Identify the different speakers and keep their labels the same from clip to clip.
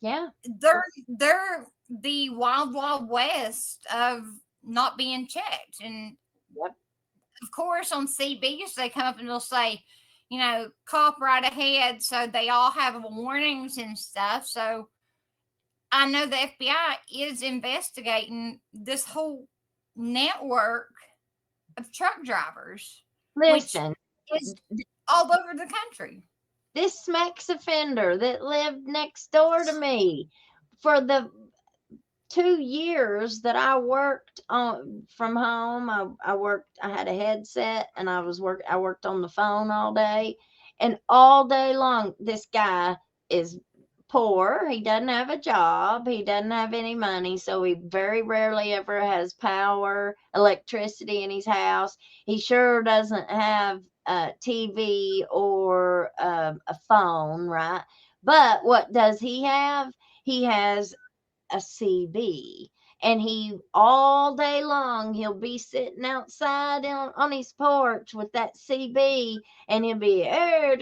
Speaker 1: Yeah.
Speaker 2: They're the wild west of not being checked. And
Speaker 1: Yep.
Speaker 2: of course on CBs they come up and they'll say, cop right ahead, so they all have warnings and stuff. So I know the FBI is investigating this whole network of truck drivers, which
Speaker 1: Listen,
Speaker 2: is all over the country.
Speaker 1: this Smex offender that lived next door to me, for the 2 years that I worked on from home, I had a headset and I worked on the phone all day, and all day long this guy is poor. He doesn't have a job. He doesn't have any money, so he very rarely ever has power, electricity in his house. He sure doesn't have a TV or a phone, right? But what does he have? He has a CB. And he all day long he'll be sitting outside on his porch with that CB, and he'll be and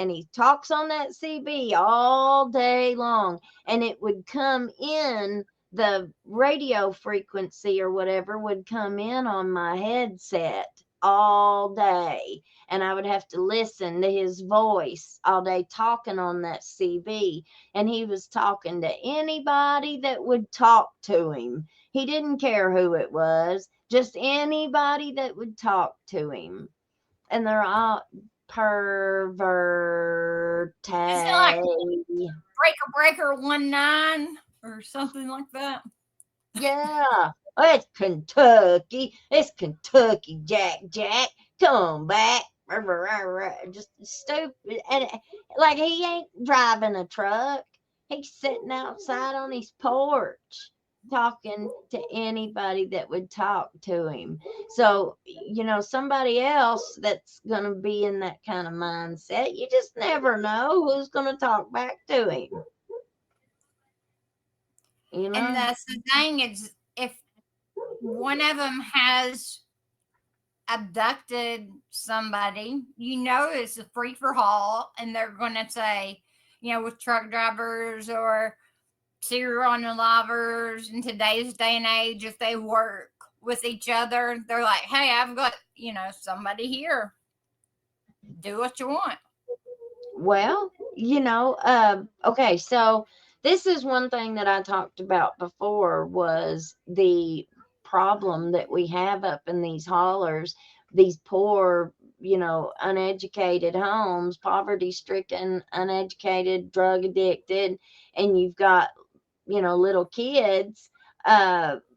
Speaker 1: he talks on that CB all day long, and it would come in, the radio frequency or whatever would come in on my headset all day, and I would have to listen to his voice all day talking on that CB. And he was talking to anybody that would talk to him. He didn't care who it was, just anybody that would talk to him. And they're all perverted.
Speaker 2: Is it like Breaker 19 or something like that?
Speaker 1: Yeah. Oh, it's Kentucky. It's Kentucky, Jack. Come back. Just stupid. And like, he ain't driving a truck. He's sitting outside on his porch talking to anybody that would talk to him. So, somebody else that's going to be in that kind of mindset, you just never know who's going to talk back to him.
Speaker 2: And that's the thing, is if one of them has abducted somebody, it's a free for all, and they're going to say, with truck drivers or serial unalivers in today's day and age, if they work with each other, they're like, hey, I've got, somebody here. Do what you want.
Speaker 1: Well, okay, so this is one thing that I talked about before, was the problem that we have up in these hollers, these poor, uneducated homes, poverty stricken, uneducated, drug addicted, and you've got, little kids.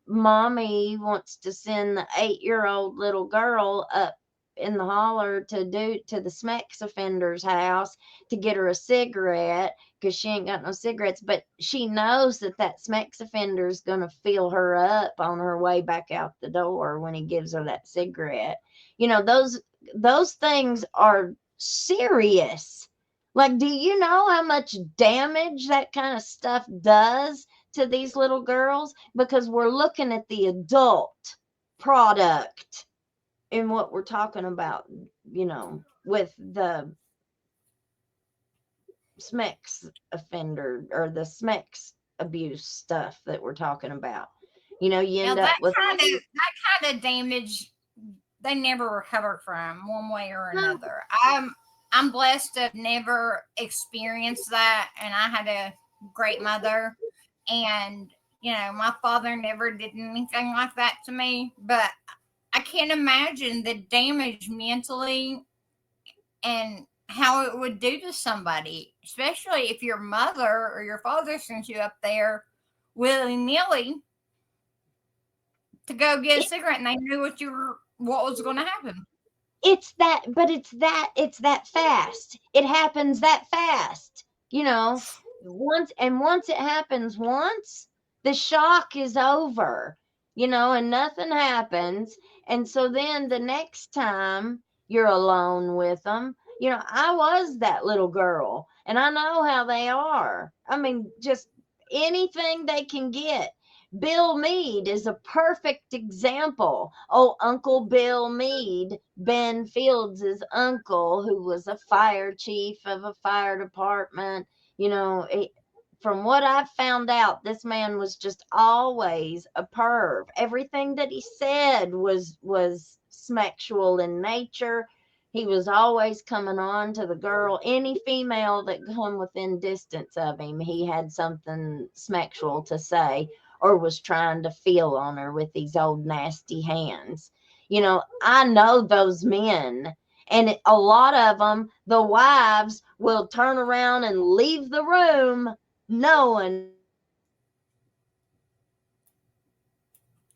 Speaker 1: Mommy wants to send the 8-year-old little girl up in the holler to the Smex offender's house to get her a cigarette, because she ain't got no cigarettes, but she knows that Smex offender is going to fill her up on her way back out the door when he gives her that cigarette. Those things are serious. Like, do you know how much damage that kind of stuff does to these little girls? Because we're looking at the adult product in what we're talking about, with the Smex offender or the Smex abuse stuff that we're talking about. You end up with
Speaker 2: that kind of damage they never recover from, one way or another. I'm blessed to have never experienced that, and I had a great mother, and my father never did anything like that to me, but I can't imagine the damage mentally and how it would do to somebody, especially if your mother or your father sends you up there willy nilly to go get a cigarette, and they knew what was going to happen.
Speaker 1: It's that fast. It happens that fast. Once it happens once, the shock is over. And nothing happens. And so then the next time you're alone with them, I was that little girl, and I know how they are. I mean, just anything they can get. Bill Meade is a perfect example. Oh, Uncle Bill Meade, Ben Fields' uncle, who was a fire chief of a fire department. You know, from what I've found out, this man was just always a perv. Everything that he said was sexual in nature. He was always coming on to the girl. Any female that come within distance of him, he had something sexual to say or was trying to feel on her with these old nasty hands. You know, I know those men. And a lot of them, the wives will turn around and leave the room knowing that this man is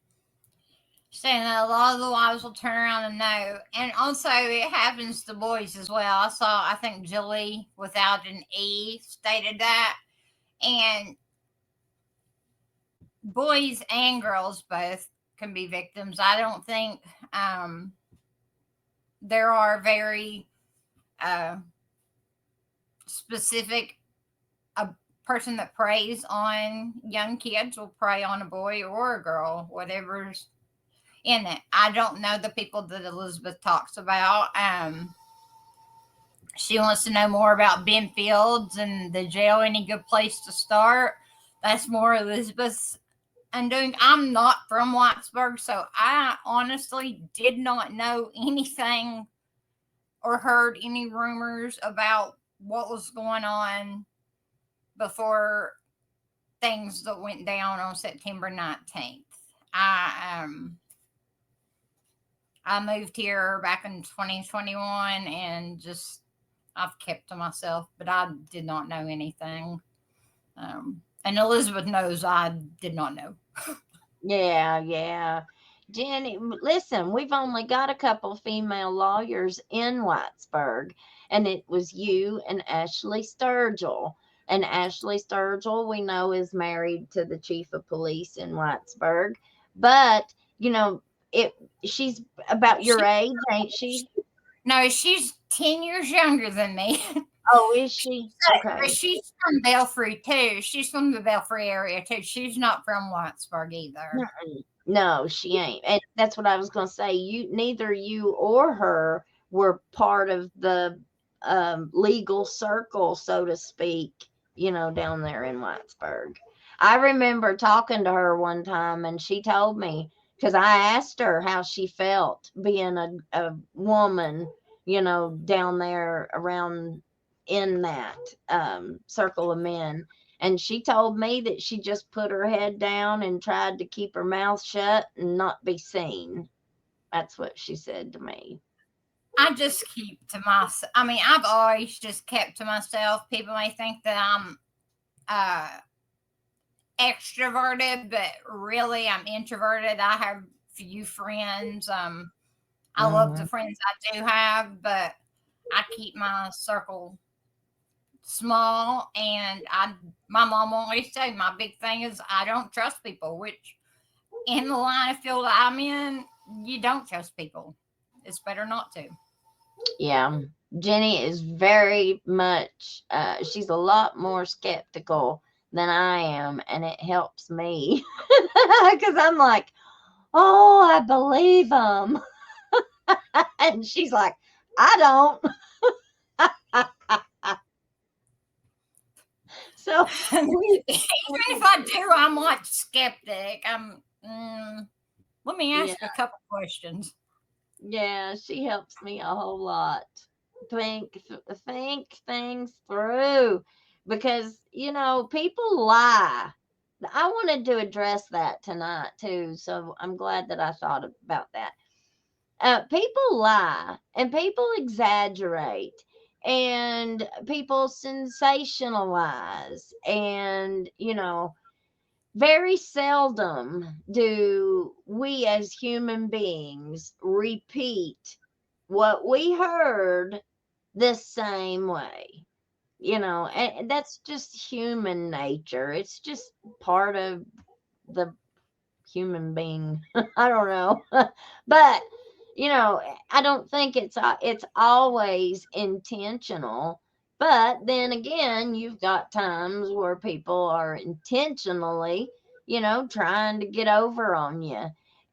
Speaker 1: sexually active.
Speaker 2: Saying that a lot of the wives will turn around and know. And also, it happens to boys as well. I think Julie without an E stated that. And boys and girls both can be victims. I don't think there are very uh, specific. A person that preys on young kids will prey on a boy or a girl, whatever's in it. I don't know the people that Elizabeth talks about. She wants to know more about Ben Fields and the jail. Any good place to start? That's more Elizabeth's undoing. I'm not from Whitesburg, so I honestly did not know anything or heard any rumors about what was going on before things that went down on September 19th. I um I moved here back in 2021 and just I've kept to myself, but I did not know anything. And Elizabeth knows I did not know.
Speaker 1: Yeah, yeah. Jenny, listen, we've only got a couple female lawyers in Whitesburg, and it was you and Ashley Sturgill. And Ashley Sturgill, we know, is married to the chief of police in Whitesburg. But, you know, it she's about your
Speaker 2: She,
Speaker 1: age, ain't she?
Speaker 2: no, she's 10 years younger than me.
Speaker 1: Oh, is she?
Speaker 2: But
Speaker 1: Okay.
Speaker 2: she's from Belfry too. She's from the Belfry area too. She's not from Whitesburg either.
Speaker 1: Mm-mm. No, she ain't. And that's what I was going to say. Neither you or her were part of the legal circle, so to speak, down there in Whitesburg. I remember talking to her one time and she told me, because I asked her how she felt being a woman, down there around in that circle of men. And she told me that she just put her head down and tried to keep her mouth shut and not be seen. That's what she said to me.
Speaker 2: I just keep to myself. I mean, I've always just kept to myself. People may think that I'm uh, extroverted, but really I'm introverted. I have few friends. I love the
Speaker 1: Hmm.
Speaker 2: friends I do have, but I keep my circle small. And my mom always said my big thing is I don't trust people. Which in the line of field I'm in, you don't trust people. It's better not to.
Speaker 1: Yeah. Jenny is very much, she's a lot more skeptical than I am, and it helps me because I'm like, oh, I believe them. And she's like, I don't. So we,
Speaker 2: Even if I do, I'm like skeptic. Let me
Speaker 1: yeah.
Speaker 2: ask a couple questions.
Speaker 1: Yeah, she helps me a whole lot. Think things through because people lie. I wanted to address that tonight too, so I'm glad that I thought about that. People lie and people exaggerate and people sensationalize and very seldom do we as human beings repeat what we heard the same way. And that's just human nature. It's just part of the human being. I don't know. But I don't think it's always intentional. But then again, you've got times where people are intentionally, trying to get over on you.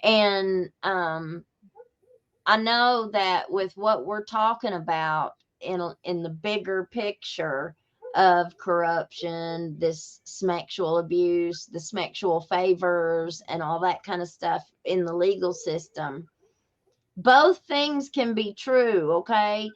Speaker 1: And I know that with what we're talking about in the bigger picture of corruption, this sexual abuse, the sexual favors, and all that kind of stuff in the legal system, both things can be true, okay?